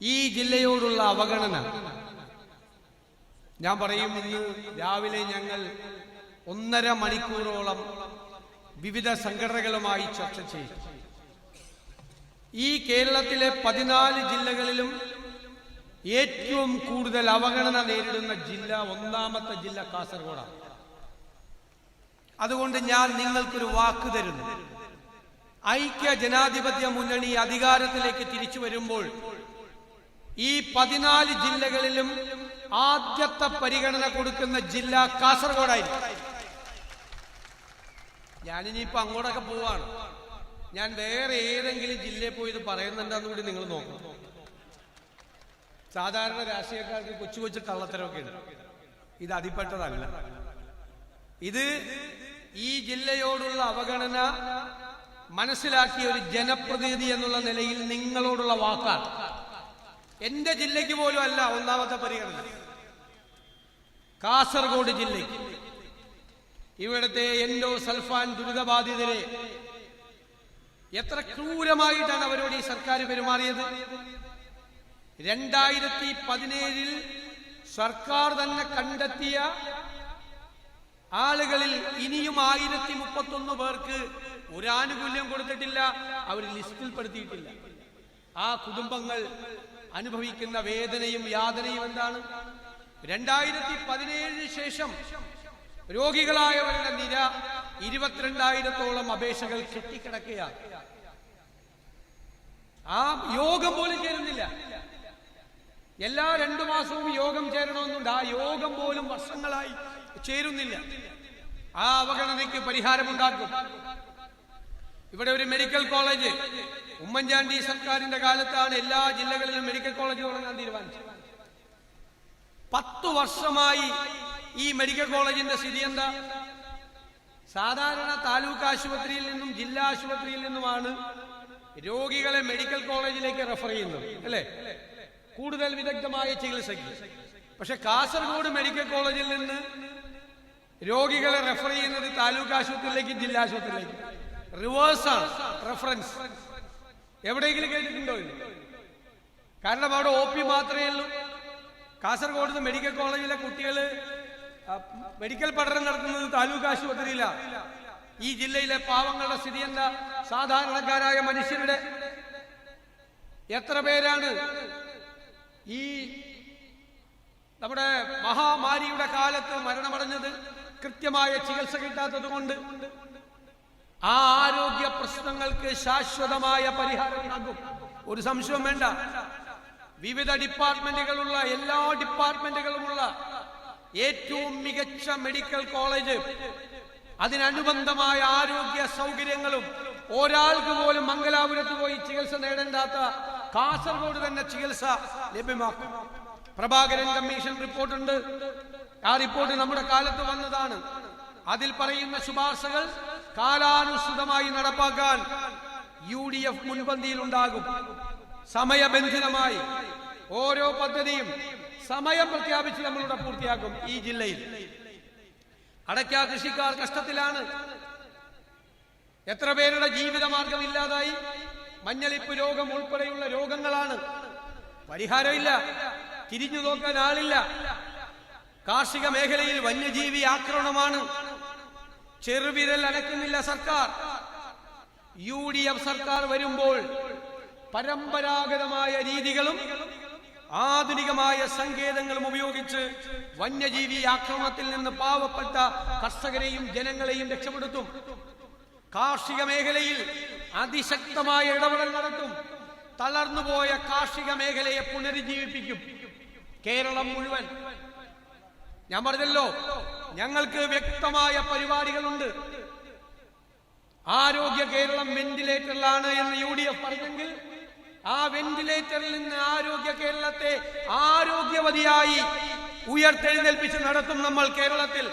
ഈ ജില്ലയോടുള്ള അവഗണന ഞാൻ പറയും. ഇന്ന് രാവിലെ ഞങ്ങൾ 1.5 മണിക്കൂറോളം വിവിധ സംഘടനകളുമായി ചർച്ച ചെയ്തു. ഈ കേരളത്തിലെ 14 ജില്ലകളിലും ഏറ്റവും കൂടുതൽ അവഗണന നേരിടുന്ന ജില്ല, ഒന്നാമത്തെ ജില്ല കാസർഗോഡാണ്. അതുകൊണ്ട് ഞാൻ നിങ്ങൾക്കൊരു വാക്ക് തരുന്നു. ഐക്യ ജനാധിപത്യ മുന്നണി അധികാരത്തിലേക്ക് തിരിച്ചു വരുമ്പോൾ ഈ 14 ജില്ലകളിലും ആദ്യത്തെ പരിഗണന കൊടുക്കുന്ന ജില്ല കാസർഗോഡായിരിക്കും. ഞാനിനിയിപ്പോ അങ്ങോട്ടൊക്കെ പോവാണ്. ഞാൻ വേറെ ഏതെങ്കിലും ജില്ലയിൽ പോയി ഇത് പറയുന്നുണ്ടെന്ന് കൂടി നിങ്ങൾ നോക്കണം. സാധാരണ രാഷ്ട്രീയക്കാർക്ക് കൊച്ചു കൊച്ചു കള്ളത്തരമൊക്കെ ഉണ്ട്. ഇത് അതിപ്പെട്ടതല്ല. ഇത് ഈ ജില്ലയോടുള്ള അവഗണന മനസ്സിലാക്കിയ ഒരു ജനപ്രതിനിധി എന്നുള്ള നിലയിൽ നിങ്ങളോടുള്ള വാക്കാണ്. എന്റെ ജില്ലയ്ക്ക് പോലും അല്ല ഒന്നാമത്തെ പരിഗണന, കാസർഗോഡ് ജില്ലയ്ക്ക്. ഇവിടുത്തെ എൻഡോസൾഫാൻ ദുരിതബാധിതരെ എത്ര ക്രൂരമായിട്ടാണ് അവരോട് ഈ സർക്കാർ പെരുമാറിയത്. 2017 സർക്കാർ തന്നെ കണ്ടെത്തിയ ആളുകളിൽ ഇനിയും 1031 പേർക്ക് ഒരു ആനുകൂല്യം കൊടുത്തിട്ടില്ല, അവർ ലിസ്റ്റിൽ പെടുത്തിയിട്ടില്ല. ആ കുടുംബങ്ങൾ അനുഭവിക്കുന്ന വേദനയും യാതനയും എന്താണ്? 2017 ശേഷം രോഗികളായവരുടെ നിര 22,000-ഓളം അപേക്ഷകൾ കെട്ടിക്കിടക്കുകയാണ്. ആ യോഗം പോലും ചേരുന്നില്ല. എല്ലാ 2 മാസവും യോഗം ചേരണമെന്നുണ്ട്. ആ യോഗം പോലും വർഷങ്ങളായി ചേരുന്നില്ല. ആ അവഗണനയ്ക്ക് പരിഹാരമുണ്ടാക്കും. ഇവിടെ ഒരു മെഡിക്കൽ കോളേജ് ഉമ്മൻചാണ്ടി സർക്കാരിന്റെ കാലത്താണ് എല്ലാ ജില്ലകളിലും മെഡിക്കൽ കോളേജ് തുടങ്ങാൻ തീരുമാനിച്ചത്. 10 വർഷമായി ഈ മെഡിക്കൽ കോളേജിന്റെ സ്ഥിതി എന്താ? സാധാരണ താലൂക്ക് ആശുപത്രിയിൽ നിന്നും ജില്ലാ ആശുപത്രിയിൽ നിന്നുമാണ് രോഗികളെ മെഡിക്കൽ കോളേജിലേക്ക് റെഫർ ചെയ്യുന്നത്, അല്ലേ? കൂടുതൽ വിദഗ്ധമായ ചികിത്സയ്ക്ക്. പക്ഷെ കാസർഗോഡ് മെഡിക്കൽ കോളേജിൽ നിന്ന് രോഗികളെ റെഫർ ചെയ്യുന്നത് താലൂക്ക് ആശുപത്രിയിലേക്ക്, ജില്ലാ ആശുപത്രിയിലേക്ക്. റിവേഴ്സാണ് റെഫറൻസ്. എവിടെയെങ്കിലും കേട്ടിട്ടുണ്ടോ? കാരണം അവിടെ OP മാത്രമേ ഉള്ളൂ. കാസർഗോഡ് മെഡിക്കൽ കോളേജിലെ കുട്ടികൾ മെഡിക്കൽ പഠനം നടത്തുന്നത് താലൂക്ക് ആശുപത്രിയിലാണ്. ഈ ജില്ലയിലെ പാവങ്ങളുടെ സ്ഥിതി എന്താ? സാധാരണക്കാരായ മനുഷ്യരുടെ എത്ര പേരാണ് ഈ നമ്മുടെ മഹാമാരിയുടെ കാലത്ത് മരണമടഞ്ഞത്? കൃത്യമായ ചികിത്സ കിട്ടാത്തത് കൊണ്ട്. ആ ആരോഗ്യ പ്രശ്നങ്ങൾക്ക് ശാശ്വതമായ പരിഹാരം ഉണ്ടാകും, ഒരു സംശയവും വേണ്ട. വിവിധ ഡിപ്പാർട്ട്മെന്റുകളുള്ള, എല്ലാ ഡിപ്പാർട്ട്മെന്റുകളുമുള്ള ഏറ്റവും മികച്ച മെഡിക്കൽ കോളേജ്, അതിനനുബന്ധമായ ആരോഗ്യ സൗകര്യങ്ങളും, ഒരാൾക്ക് പോലും മംഗലാപുരത്ത് പോയി ചികിത്സ നേടേണ്ടാത്ത കാസർഗോഡ് തന്നെ ചികിത്സ ലഭ്യമാക്കും. പ്രഭാകരൻ കമ്മീഷൻ റിപ്പോർട്ടുണ്ട്. ആ റിപ്പോർട്ട് നമ്മുടെ കാലത്ത് വന്നതാണ്. അതിൽ പറയുന്ന ശുപാർശകൾ കാലാനുസൃതമായി നടപ്പാക്കാൻ UDF മുൻപന്തിയിൽ ഉണ്ടാകും. സമയബന്ധിതമായി ഓരോ പദ്ധതിയും സമയം പ്രഖ്യാപിച്ച് നമ്മളിവിടെ പൂർത്തിയാക്കും. ഈ ജില്ലയിൽ അടയ്ക്ക കൃഷിക്കാർ കഷ്ടത്തിലാണ്. എത്ര പേരുടെ ജീവിതമാർഗം ഇല്ലാതായി. മഞ്ഞളിപ്പ് രോഗം ഉൾപ്പെടെയുള്ള രോഗങ്ങളാണ്. പരിഹാരമില്ല, തിരിഞ്ഞു നോക്കാൻ ആളില്ല. കാർഷിക മേഖലയിൽ വന്യജീവി ആക്രമണമാണ്. ചെറുവിരൽ അടക്കുന്നില്ല സർക്കാർ. UDF സർക്കാർ വരുമ്പോൾ പരമ്പരാഗതമായ രീതികളും ആധുനികമായ സങ്കേതങ്ങളും ഉപയോഗിച്ച് വന്യജീവി ആക്രമണത്തിൽ നിന്ന് പാവപ്പെട്ട കർഷകരെയും ജനങ്ങളെയും രക്ഷപ്പെടുത്തും. കാർഷിക മേഖലയിൽ അതിശക്തമായ ഇടപെടൽ നടത്തും. തളർന്നുപോയ കാർഷിക മേഖലയെ പുനരുജ്ജീവിപ്പിക്കും. കേരളം മുഴുവൻ. ഞാൻ പറഞ്ഞല്ലോ, ഞങ്ങൾക്ക് വ്യക്തമായ പരിപാടികളുണ്ട്. ആരോഗ്യ കേരളം വെന്റിലേറ്ററിലാണ് എന്ന് UDF പറഞ്ഞെങ്കിൽ ആ വെന്റിലേറ്ററിൽ നിന്ന് ആരോഗ്യ കേരളത്തെ ആരോഗ്യവതിയായി ഉയർത്തെഴുന്നേൽപ്പിച്ച് നടത്തും നമ്മൾ കേരളത്തിൽ.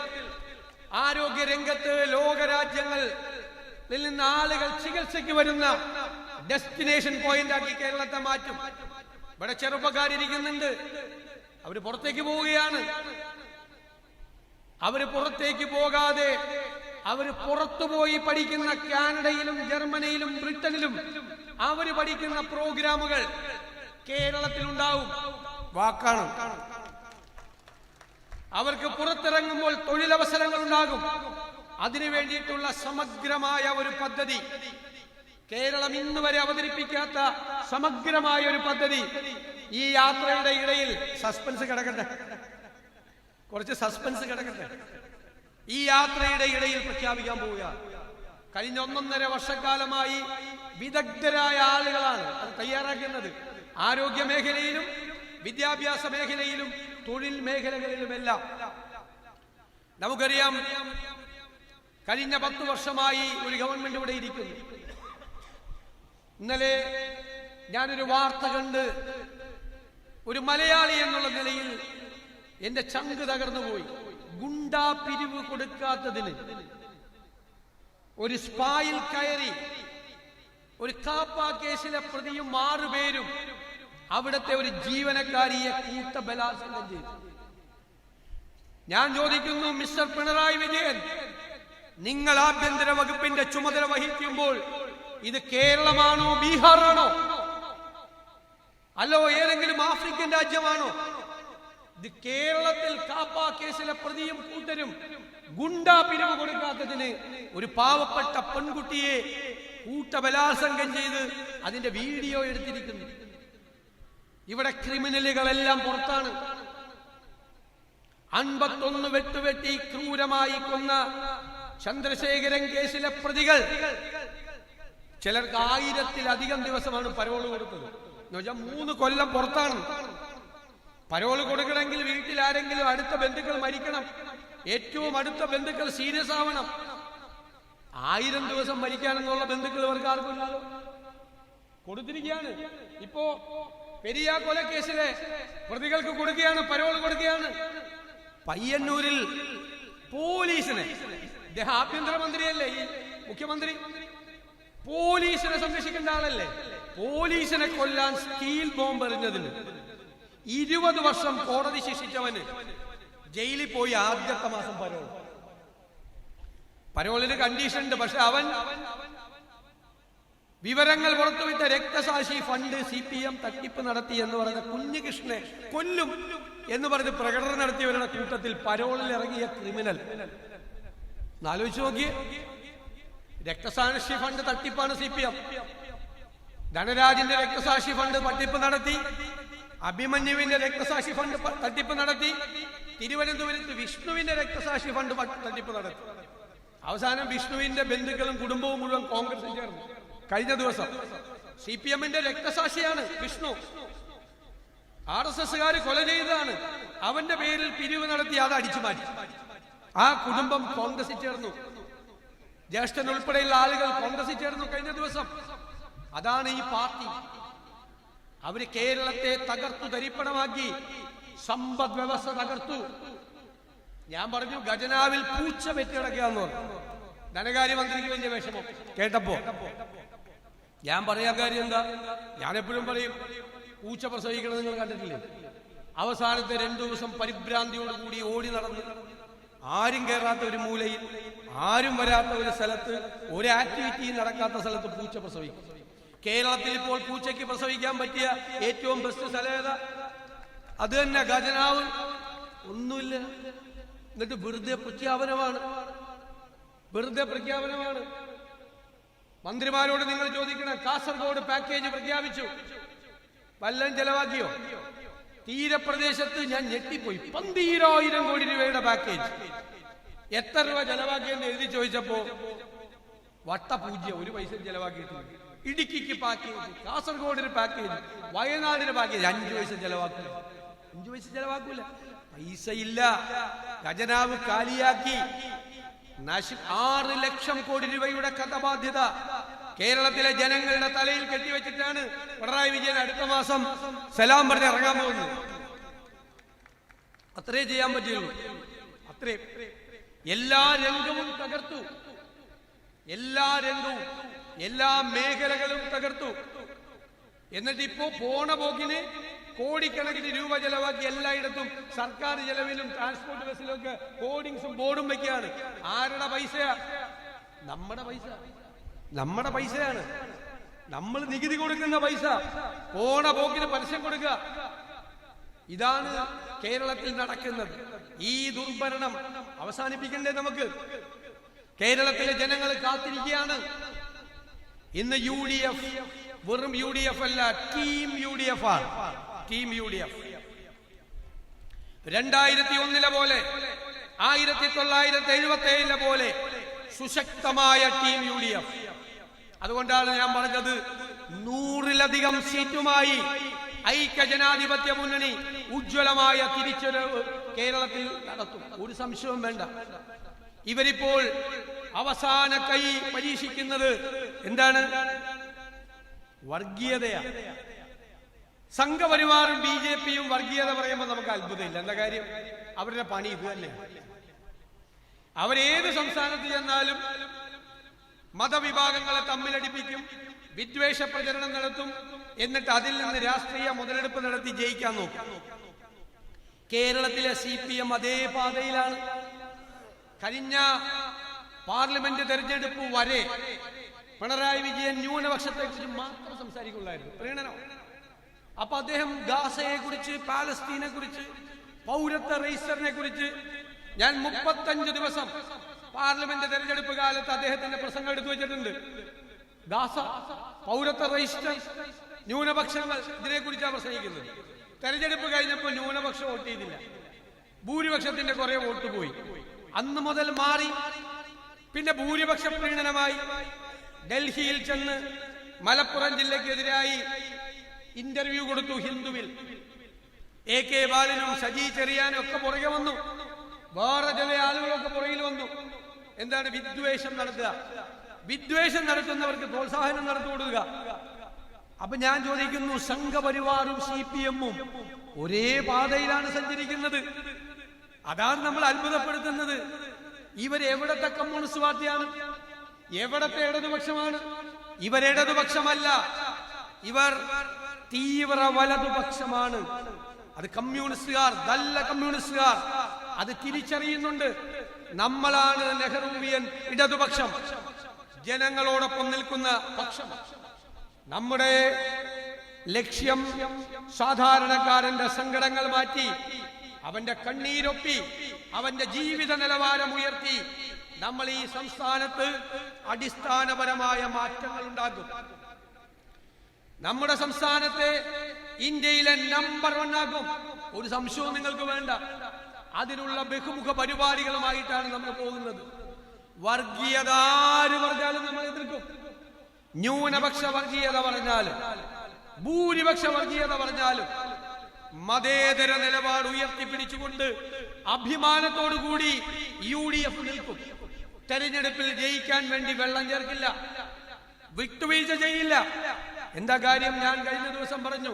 ആരോഗ്യ രംഗത്ത് ലോകരാജ്യങ്ങളിൽ നിന്ന് ആളുകൾ ചികിത്സയ്ക്ക് വരുന്ന ഡെസ്റ്റിനേഷൻ പോയിന്റ് ആക്കി കേരളത്തെ മാറ്റും. ഇവിടെ ചെറുപ്പക്കാരിരിക്കുന്നുണ്ട്, അവര് പുറത്തേക്ക് പോവുകയാണ്. അവര് പുറത്തേക്ക് പോകാതെ അവര് പുറത്തുപോയി പഠിക്കുന്ന കാനഡയിലും ജർമ്മനിയിലും ബ്രിട്ടനിലും അവര് പഠിക്കുന്ന പ്രോഗ്രാമുകൾ കേരളത്തിലുണ്ടാവും. വാക്കാണ്. അവർക്ക് പുറത്തിറങ്ങുമ്പോൾ തൊഴിലവസരങ്ങൾ ഉണ്ടാകും. അതിനു വേണ്ടിയിട്ടുള്ള സമഗ്രമായ ഒരു പദ്ധതി, കേരളം ഇന്ന് വരെ അവതരിപ്പിക്കാത്ത സമഗ്രമായ ഒരു പദ്ധതി ഈ യാത്രയുടെ ഇടയിൽ സസ്പെൻസ് കിടക്കട്ടെ, കുറച്ച് സസ്പെൻസ് കിടക്കട്ടെ, ഈ യാത്രയുടെ ഇടയിൽ പ്രഖ്യാപിക്കാൻ പോവുക. കഴിഞ്ഞ 1.5 വർഷക്കാലമായി വിദഗ്ധരായ ആളുകളാണ് അത് തയ്യാറാക്കുന്നത്. ആരോഗ്യ മേഖലയിലും വിദ്യാഭ്യാസ മേഖലയിലും തൊഴിൽ മേഖലകളിലുമെല്ലാം. നമുക്കറിയാം, കഴിഞ്ഞ 10 വർഷമായി ഒരു ഗവൺമെന്റ് ഇവിടെ ഇരിക്കുന്നു. ഇന്നലെ ഞാനൊരു വാർത്ത കണ്ട് ഒരു മലയാളി എന്നുള്ള നിലയിൽ എന്റെ ചങ്ക് തകർന്നുപോയി. ഗുണ്ടാ പിരിവ് കൊടുക്കാത്തതിന് ഒരു സ്പായിൽ കയറി ഒരു കാപ്പ കേസിലെ പ്രതിയും 6 പേരും അവിടുത്തെ ഒരു ജീവനക്കാരിയെ കൂട്ടബലാത്സംഗം ചെയ്തു. ഞാൻ ചോദിക്കുന്നു, മിസ്റ്റർ പിണറായി വിജയൻ, നിങ്ങൾ ആഭ്യന്തര വകുപ്പിന്റെ ചുമതല വഹിക്കുമ്പോൾ ഇത് കേരളമാണോ ബീഹാറാണോ അല്ലോ ഏതെങ്കിലും ആഫ്രിക്കൻ രാജ്യമാണോ? ഇത് കേരളത്തിൽ കാപ്പ കേസിലെ പ്രതിയും കൂട്ടരും ഗുണ്ടാ പിരിവ് കൊടുക്കാത്തതിന് ഒരു പാവപ്പെട്ട പെൺകുട്ടിയെ കൂട്ടബലാത്സംഗം ചെയ്ത് അതിന്റെ വീഡിയോ എടുത്തിരിക്കുന്നു. ഇവിടെ ക്രിമിനലുകളെല്ലാം പുറത്താണ്. 51 വെട്ടുവെട്ടി ക്രൂരമായി കൊന്ന ചന്ദ്രശേഖരൻ കേസിലെ പ്രതികൾ ചിലർക്ക് 1000-ത്തിലധികം ദിവസമാണ് പരോള് കൊടുത്തത്. എന്ന് വെച്ചാൽ 3 കൊല്ലം പുറത്താണ്. പരോള് കൊടുക്കണമെങ്കിൽ വീട്ടിൽ ആരെങ്കിലും അടുത്ത ബന്ധുക്കൾ മരിക്കണം, ഏറ്റവും അടുത്ത ബന്ധുക്കൾ സീരിയസ് ആവണം. 1000 ദിവസം മരിക്കാനെന്നുള്ള ബന്ധുക്കൾ ഇവർക്ക് ആർക്കില്ലാതെ കൊടുത്തിരിക്കുകയാണ്. ഇപ്പോ പെരിയ കൊലക്കേസിലെ പ്രതികൾക്ക് കൊടുക്കുകയാണ്, പരോള് കൊടുക്കുകയാണ്. പയ്യന്നൂരിൽ പോലീസിനെ, ഇദ്ദേഹം ആഭ്യന്തരമന്ത്രിയല്ലേ, ഈ മുഖ്യമന്ത്രി പോലീസിനെ സംരക്ഷിക്കേണ്ട ആളല്ലേ, പോലീസിനെ കൊല്ലാൻ സ്റ്റീൽ ബോംബ് എറിഞ്ഞതിന് 20 വർഷം കോടതി ശിക്ഷിച്ചവന് ജയിലിൽ പോയി ആദ്യത്തെ മാസം പരോൾ. പരോളിന് കണ്ടീഷൻ ഉണ്ട്. പക്ഷെ അവൻ വിവരങ്ങൾ പുറത്തുവിട്ട രക്തസാക്ഷി ഫണ്ട് CPM തട്ടിപ്പ് നടത്തി എന്ന് പറഞ്ഞ കുഞ്ഞികൃഷ്ണനെ കൊല്ലും എന്ന് പറഞ്ഞ് പ്രകടനം നടത്തിയവരുടെ കൂട്ടത്തിൽ പരോളിൽ ഇറങ്ങിയ ക്രിമിനൽ. ആലോചിച്ച് നോക്കിയേ, രക്തസാക്ഷി ഫണ്ട് തട്ടിപ്പാണ് CPM. ധനരാജിന്റെ രക്തസാക്ഷി ഫണ്ട് തട്ടിപ്പ് നടത്തി, അഭിമന്യുവിന്റെ രക്തസാക്ഷി ഫണ്ട് തട്ടിപ്പ് നടത്തി, തിരുവനന്തപുരത്ത് വിഷ്ണുവിന്റെ രക്തസാക്ഷി ഫണ്ട് തട്ടിപ്പ് നടത്തി. അവസാനം വിഷ്ണുവിന്റെ ബന്ധുക്കളും കുടുംബവും മുഴുവൻ കോൺഗ്രസിൽ ചേർന്നു. കഴിഞ്ഞ ദിവസം CPM-ന്റെ രക്തസാക്ഷിയാണ് വിഷ്ണു, RSS-കാർ കൊല ചെയ്തതാണ്. അവന്റെ പേരിൽ പിരിവ് നടത്തി അത് അടിച്ചു മാറ്റി. ആ കുടുംബം കോൺഗ്രസിൽ ചേർന്നു. ജ്യേഷ്ഠൻ ഉൾപ്പെടെയുള്ള ആളുകൾ കോൺഗ്രസിൽ ചേർന്നു കഴിഞ്ഞ ദിവസം. അതാണ് ഈ പാർട്ടി. അവര് കേരളത്തെ തകർത്തു തരിപ്പണമാക്കി, സമ്പദ് വ്യവസ്ഥ തകർത്തു. ഞാൻ പറഞ്ഞു, ഖജനാവിൽ പൂച്ച പെറ്റിടക്കാന്ന് പറഞ്ഞു. ധനകാര്യമന്ത്രിക്ക് വലിയ വിഷമം കേട്ടപ്പോ. ഞാൻ പറയാൻ കാര്യം എന്താ, ഞാൻ എപ്പോഴും പറയും, പൂച്ച പ്രസവിക്കണം നിങ്ങൾ കണ്ടിട്ടില്ലേ? അവസാനത്തെ 2 ദിവസം പരിഭ്രാന്തിയോടുകൂടി ഓടി നടന്ന്, ആരും കയറാത്ത ഒരു മൂലയിൽ, ആരും വരാത്ത ഒരു സ്ഥലത്ത്, ഒരു ആക്ടിവിറ്റിയും നടക്കാത്ത സ്ഥലത്ത് പൂച്ച പ്രസവിക്കും. കേരളത്തിൽ ഇപ്പോൾ പൂച്ചയ്ക്ക് പ്രസവിക്കാൻ പറ്റിയ ഏറ്റവും ബെസ്റ്റ് സ്ഥലം ഏതാ? അത് തന്നെ, ഖജനാവ്. ഒന്നുമില്ല, എന്നിട്ട് വെറുതെ പ്രഖ്യാപനമാണ്. മന്ത്രിമാരോട് നിങ്ങൾ ചോദിക്കണം, കാസർഗോഡ് പാക്കേജ് പ്രഖ്യാപിച്ചു, വല്ലതും ചെലവാക്കിയോ? തീരപ്രദേശത്ത് ഞാൻ ഞെട്ടിപ്പോയി. 12,000 കോടി രൂപയുടെ പാക്കേജ്. എത്ര രൂപ ചെലവാക്കിയെന്ന് എഴുതി ചോദിച്ചപ്പോ വട്ടപൂജ്യം, ഒരു പൈസ ചെലവാക്കിയിട്ടില്ല. ഇടുക്കിക്ക് പാക്കേജ്, കാസർഗോഡിന് പാക്കേജ്, വയനാടിന് പാക്കേജ്. 5 പൈസ ചെലവാക്കൂല, 5 പൈസ ചെലവാക്കൂല. പൈസ ഇല്ല, ഖജനാവ് കാലിയാക്കി. 6 ലക്ഷം കോടി രൂപയുടെ കടബാധ്യത കേരളത്തിലെ ജനങ്ങളുടെ തലയിൽ കെട്ടിവെച്ചിട്ടാണ് പിണറായി വിജയൻ അടുത്ത മാസം സലാം പറഞ്ഞ് ഇറങ്ങാൻ പോകുന്നത്. അത്രേ ചെയ്യാൻ പറ്റുള്ളൂ, അത്രേ. എല്ലാ രംഗവും തകർത്തു, എല്ലാ രംഗവും, എല്ലാ മേഖലകളും തകർത്തു. എന്നിട്ട് ഇപ്പോ പോണ പോക്കിന് കോടിക്കണക്കിന് രൂപ ചെലവാക്കി എല്ലായിടത്തും സർക്കാർ ചെലവിലും ട്രാൻസ്പോർട്ട് ബസ്സിലും ഒക്കെ ഹോർഡിങ്സും ബോർഡും വെക്കുകയാണ്. ആരുടെ പൈസയാ? നമ്മുടെ പൈസയാണ്. നമ്മൾ നികുതി കൊടുക്കുന്ന പൈസ പോണ പോക്കിന് പരസ്യം കൊടുക്കുക. ഇതാണ് കേരളത്തിൽ നടക്കുന്നത്. ഈ ദുർഭരണം അവസാനിപ്പിക്കണ്ടേ നമുക്ക്? കേരളത്തിലെ ജനങ്ങൾ കാത്തിരിക്കുകയാണ്. ഇന്ന് UDF വെറും UDF അല്ല, ടീം UDF ആണ്. ടീം UDF 2001 പോലെ 1977 പോലെ സുശക്തമായ ടീം UDF. അതുകൊണ്ടാണ് ഞാൻ പറഞ്ഞത് 100-ലധികം സീറ്റുമായി ഐക്യ ജനാധിപത്യ മുന്നണി ഉജ്ജ്വലമായ തിരിച്ചുവരവ് കേരളത്തിൽ നടത്തും. ഒരു സംശയവും വേണ്ട. ഇവരിപ്പോൾ അവസാന കൈ പരീക്ഷിക്കുന്നത് എന്താണ്? വർഗീയതയാണ്. സംഘപരിവാറും BJPയും വർഗീയത പറയുമ്പോൾ നമുക്ക് അത്ഭുതമില്ല. എന്താ കാര്യം? അവരുടെ പണി ഇത് തന്നെ. അവരേത് സംസ്ഥാനത്ത് ചെന്നാലും മതവിഭാഗങ്ങളെ തമ്മിലടിപ്പിക്കും, വിദ്വേഷ പ്രചരണം നടത്തും, എന്നിട്ട് അതിൽ നിന്ന് രാഷ്ട്രീയ മുതലെടുപ്പ് നടത്തി ജയിക്കാൻ നോക്കും. കേരളത്തിലെ CPM അതേ പാതയിലാണ്. കഴിഞ്ഞ പാർലമെന്റ് തെരഞ്ഞെടുപ്പ് വരെ പിണറായി വിജയൻ ന്യൂനപക്ഷത്തെ കുറിച്ച് മാത്രം സംസാരിക്കുള്ളായിരുന്നു, പ്രീണനം. അപ്പൊ അദ്ദേഹം ഗാസയെ കുറിച്ച്, പാലസ്തീനെ കുറിച്ച്, പൗരത്വ രജിസ്റ്ററിനെ കുറിച്ച് ഞാൻ 35 ദിവസം പാർലമെന്റ് തെരഞ്ഞെടുപ്പ് കാലത്ത് അദ്ദേഹത്തിന്റെ പ്രസംഗം എടുത്തു വെച്ചിട്ടുണ്ട്. ഗാസ, പൗരത്വ രജിസ്റ്റർ, ന്യൂനപക്ഷങ്ങൾ, ഇതിനെ കുറിച്ചാണ് പ്രസംഗിക്കുന്നത്. തെരഞ്ഞെടുപ്പ് കഴിഞ്ഞപ്പോൾ ന്യൂനപക്ഷം വോട്ട് ചെയ്തില്ല, ഭൂരിപക്ഷത്തിന്റെ കുറെ വോട്ട് പോയി. അന്ന് മുതൽ മാറി. പിന്നെ ഭൂരിപക്ഷ പ്രീണനമായി. ഡൽഹിയിൽ ചെന്ന് മലപ്പുറം ജില്ലയ്ക്കെതിരായി ഇന്റർവ്യൂ കൊടുത്തു ഹിന്ദുവിൽ. AK ബാലനും സജി ചെറിയാനും ഒക്കെ പുറകെ വന്നു. വേറെ ചില ആളുകളൊക്കെ പുറകിൽ വന്നു. എന്താണ്? വിദ്വേഷം നടത്തുക. വിദ്വേഷം നടത്തുന്നവർക്ക് പ്രോത്സാഹനം നടത്തി കൊടുക്കുക. അപ്പൊ ഞാൻ ചോദിക്കുന്നു, സംഘപരിവാറും CPM-ഉം ഒരേ പാതയിലാണ് സഞ്ചരിക്കുന്നത്. അതാണ് നമ്മൾ അത്ഭുതപ്പെടുത്തുന്നത്. ഇവരെവിടത്തെ കമ്മ്യൂണിസ്റ്റ് പാർട്ടിയാണ്? എവിടത്തെ ഇടതുപക്ഷമാണ്? ഇവരിടതുപക്ഷമല്ല, ഇവർ തീവ്ര വലതുപക്ഷമാണ്. അത് കമ്മ്യൂണിസ്റ്റുകാർ, നല്ല കമ്മ്യൂണിസ്റ്റുകാർ അത് തിരിച്ചറിയുന്നുണ്ട്. നമ്മളാണ് നെഹ്റുവിയൻ ഇടതുപക്ഷം, ജനങ്ങളോടൊപ്പം നിൽക്കുന്ന പക്ഷം. നമ്മുടെ ലക്ഷ്യം സാധാരണക്കാരന്റെ സങ്കടങ്ങൾ മാറ്റി, അവന്റെ കണ്ണീരൊപ്പി, അവന്റെ ജീവിത നിലവാരം ഉയർത്തി നമ്മൾ ഈ സംസ്ഥാനത്ത് അടിസ്ഥാനപരമായ മാറ്റങ്ങൾ ഉണ്ടാക്കും. നമ്മുടെ സംസ്ഥാനത്തെ ഇന്ത്യയിലെ നമ്പർ 1 ആക്കും. ഒരു സംശയവും നിങ്ങൾക്ക് വേണ്ട. അതിനുള്ള ബഹുമുഖ പരിപാടികളുമായിട്ടാണ് നമ്മൾ പോകുന്നത്. വർഗീയത ആര് പറഞ്ഞാലും നമ്മൾ എതിർക്കും. ന്യൂനപക്ഷ വർഗീയത പറഞ്ഞാലും, ഭൂരിപക്ഷ വർഗീയത പറഞ്ഞാലും, മതേതര നിലപാട് ഉയർത്തിപ്പിടിച്ചുകൊണ്ട് അഭിമാനത്തോടുകൂടി UDF നിൽക്കും. തെരഞ്ഞെടുപ്പിൽ ജയിക്കാൻ വേണ്ടി വെള്ളം ചേർക്കില്ല, വിട്ടുവീഴ്ച ചെയ്യില്ല. എന്താ കാര്യം? ഞാൻ കഴിഞ്ഞ ദിവസം പറഞ്ഞു,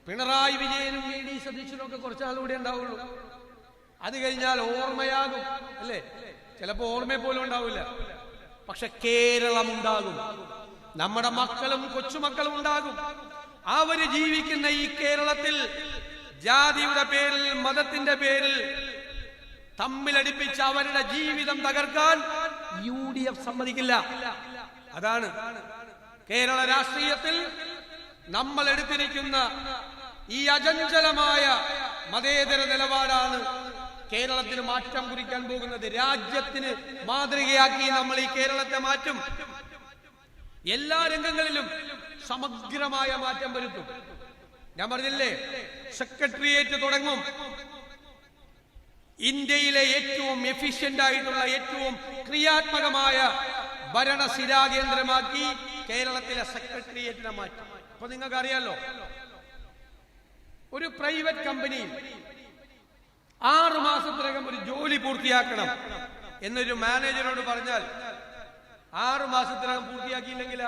പിണറായി വിജയനും VD സതീശനും ഒക്കെ കുറച്ചാളുകൂടെ ഉണ്ടാവുള്ളൂ. അത് കഴിഞ്ഞാൽ ഓർമ്മയാകും, അല്ലേ? ചിലപ്പോ ഓർമ്മയെ പോലും ഉണ്ടാവില്ല. പക്ഷെ കേരളം ഉണ്ടാകും. നമ്മുടെ മക്കളും കൊച്ചുമക്കളും ഉണ്ടാകും. അവര് ജീവിക്കുന്ന ഈ കേരളത്തിൽ ജാതിയുടെ പേരിൽ, മതത്തിന്റെ പേരിൽ തമ്മിലടിപ്പിച്ച് അവരുടെ ജീവിതം തകർക്കാൻ UDF സമ്മതിക്കില്ല. അതാണ് കേരള രാഷ്ട്രീയത്തിൽ നമ്മൾ എടുത്തിരിക്കുന്ന ഈ അചഞ്ചലമായ മതേതര നിലപാടാണ് കേരളത്തിന് മാറ്റം കുറിക്കാൻ പോകുന്നത്. രാജ്യത്തിന് മാതൃകയാക്കി നമ്മൾ ഈ കേരളത്തെ മാറ്റും. എല്ലാ രംഗങ്ങളിലും സമഗ്രമായ മാറ്റം വരുത്തും. ഞാൻ പറഞ്ഞില്ലേ, സെക്രട്ടേറിയറ്റ് തുടങ്ങും. ഇന്ത്യയിലെ ഏറ്റവും എഫിഷ്യന്റ് ആയിട്ടുള്ള, ഏറ്റവും ക്രിയാത്മകമായ ഭരണസിരാകേന്ദ്രമാക്കി കേരളത്തിലെ സെക്രട്ടേറിയറ്റിനെ മാറ്റും. അപ്പൊ നിങ്ങൾക്ക് അറിയാലോ, ഒരു പ്രൈവറ്റ് കമ്പനിയിൽ 6 മാസത്തിനകം ഒരു ജോലി പൂർത്തിയാക്കണം എന്നൊരു മാനേജറോട് പറഞ്ഞാൽ 6 മാസത്തിനകം പൂർത്തിയാക്കിയില്ലെങ്കിൽ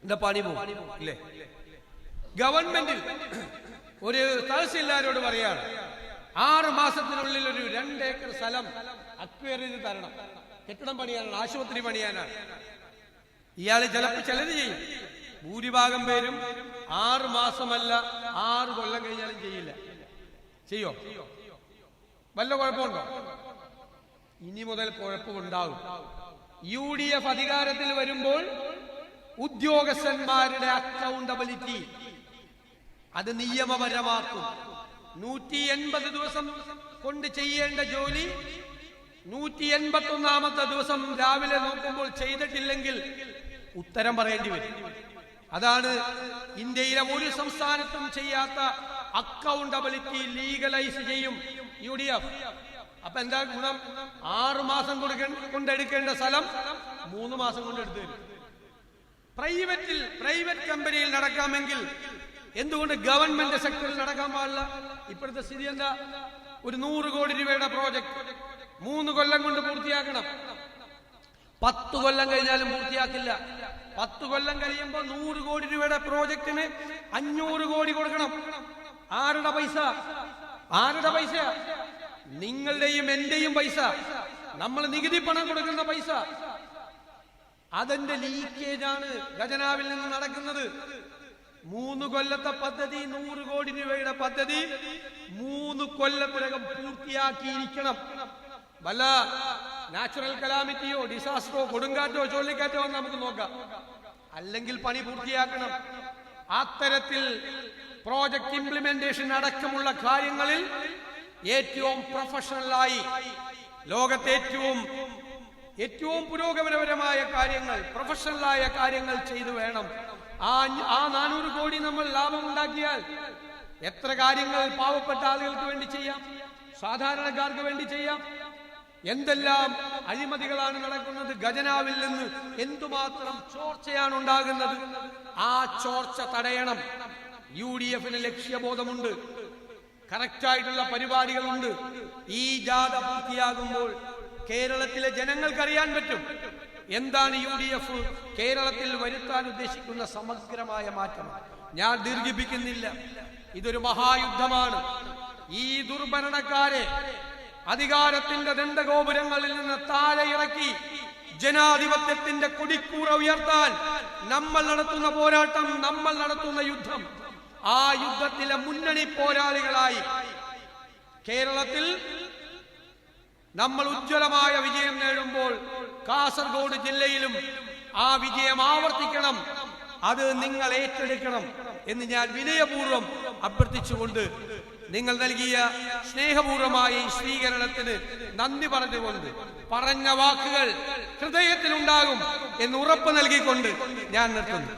എന്താ പണി പോകും, ഇല്ലേ? ഗവൺമെന്റിൽ ഒരു തഹസിൽദാരോട് പറയാണ് 6 മാസത്തിനുള്ളിൽ ഒരു 2 ഏക്കർ സ്ഥലം അക്വയർ ചെയ്ത് തരണം, കെട്ടിടം പണിയാനാണ്, ആശുപത്രി പണിയാനാണ്. ഇയാള് ചിലത് ചെയ്യും. ഭൂരിഭാഗം പേരും 6 മാസമല്ല 6 കൊല്ലം കഴിഞ്ഞാലും ചെയ്യില്ല. ചെയ്യോ? വല്ല കുഴപ്പമുണ്ടോ? ഇനി മുതൽ കുഴപ്പമുണ്ടാകും. UDF അധികാരത്തിൽ വരുമ്പോൾ ഉദ്യോഗസ്ഥന്മാരുടെ അക്കൗണ്ടബിലിറ്റി അത് നിയമപരമാക്കും. 180 ദിവസം കൊണ്ട് ചെയ്യേണ്ട ജോലി 181ാമത്തെ ദിവസം രാവിലെ നോക്കുമ്പോൾ ചെയ്തിട്ടില്ലെങ്കിൽ ഉത്തരം പറയേണ്ടി വരും. അതാണ് ഇന്ത്യയിലെ ഒരു സംസ്ഥാനത്തും ചെയ്യാത്ത അക്കൗണ്ടബിലിറ്റി ലീഗലൈസ് ചെയ്യും UDF. അപ്പൊ എന്താ ഗുണം? 6 മാസം കൊണ്ടെടുക്കേണ്ട സ്ഥലം 3 മാസം കൊണ്ടെടുത്തു തരും. പ്രൈവറ്റ് കമ്പനിയിൽ നടക്കാമെങ്കിൽ എന്തുകൊണ്ട് ഗവൺമെന്റ് സെക്ടറിൽ നടക്കാൻ പാടില്ല? ഇപ്പോഴത്തെ സ്ഥിതി എന്താ? ഒരു 100 കോടി രൂപയുടെ പ്രോജക്ട് 3 കൊല്ലം കൊണ്ട് പൂർത്തിയാക്കണം. 10 കൊല്ലം കഴിഞ്ഞാലും പൂർത്തിയാക്കില്ല. 10 കൊല്ലം കഴിയുമ്പോൾ 100 കോടി രൂപയുടെ പ്രോജക്റ്റിന് 500 കോടി കൊടുക്കണം. ആരുടെ പൈസ? നിങ്ങളുടെയും എന്റെയും പൈസ. നമ്മൾ നികുതി പണം കൊടുക്കുന്ന പൈസ. അതിന്റെ ലീക്കേജാണ് ഖജനാവിൽ നിന്ന് നടക്കുന്നത്. 3 കൊല്ലത്തെ പദ്ധതി, 100 കോടി രൂപയുടെ പദ്ധതി 3 കൊല്ലത്തിനകം പൂർത്തിയാക്കിയിരിക്കണം. വല്ല നാച്ചുറൽ കലാമിറ്റിയോ ഡിസാസ്റ്ററോ കൊടുങ്കാറ്റോ ചുഴലിക്കാറ്റോ നമുക്ക് നോക്കാം. അല്ലെങ്കിൽ പണി പൂർത്തിയാക്കണം. അത്തരത്തിൽ പ്രോജക്ട് ഇംപ്ലിമെന്റേഷൻ അടക്കമുള്ള കാര്യങ്ങളിൽ ഏറ്റവും പ്രൊഫഷണലായി ലോകത്തെ ഏറ്റവും പുരോഗമനപരമായ കാര്യങ്ങൾ, പ്രൊഫഷണലായ കാര്യങ്ങൾ ചെയ്തു വേണം. ആ 400 കോടി നമ്മൾ ലാഭമുണ്ടാക്കിയാൽ എത്ര കാര്യങ്ങൾ പാവപ്പെട്ട ആളുകൾക്ക് വേണ്ടി ചെയ്യാം, സാധാരണക്കാർക്ക് വേണ്ടി ചെയ്യാം. എന്തെല്ലാം അഴിമതികളാണ് നടക്കുന്നത്. ഖജനാവിൽ നിന്ന് എന്തുമാത്രം ചോർച്ചയാണ് ഉണ്ടാകുന്നത്. ആ ചോർച്ച തടയണം. UDFന് ലക്ഷ്യബോധമുണ്ട്, കറക്റ്റായിട്ടുള്ള പരിപാടികളുണ്ട്. ഈ ജാഥ പൂർത്തിയാകുമ്പോൾ കേരളത്തിലെ ജനങ്ങൾക്കറിയാൻ പറ്റും എന്താണ് UDF കേരളത്തിൽ വരുത്താൻ ഉദ്ദേശിക്കുന്ന സമഗ്രമായ മാറ്റം. ഞാൻ ദീർഘിപ്പിക്കുന്നില്ല. ഇതൊരു മഹായുദ്ധമാണ്. ഈ ദുർഭരണക്കാരെ അധികാരത്തിന്റെ ദണ്ഡഗോപുരങ്ങളിൽ നിന്ന് താഴെ ഇറക്കി ജനാധിപത്യത്തിന്റെ കൊടിക്കൂറ ഉയർത്താൻ നമ്മൾ നടത്തുന്ന പോരാട്ടം, നമ്മൾ നടത്തുന്ന യുദ്ധം, ആ യുദ്ധത്തിലെ മുന്നണി പോരാളികളായി കേരളത്തിൽ നമ്മൾ ഉജ്ജ്വലമായ വിജയം നേടുമ്പോൾ കാസർഗോഡ് ജില്ലയിലും ആ വിജയം ആവർത്തിക്കണം. അത് നിങ്ങൾ ഏറ്റെടുക്കണം എന്ന് ഞാൻ വിനയപൂർവ്വം അഭ്യർത്ഥിച്ചുകൊണ്ട് നിങ്ങൾ നൽകിയ സ്നേഹപൂർവമായ ഈ സ്വീകരണത്തിന് നന്ദി പറഞ്ഞുകൊണ്ട്, പറഞ്ഞ വാക്കുകൾ ഹൃദയത്തിലുണ്ടാകും എന്ന് ഉറപ്പ് നൽകിക്കൊണ്ട് ഞാൻ നിർത്തുന്നു.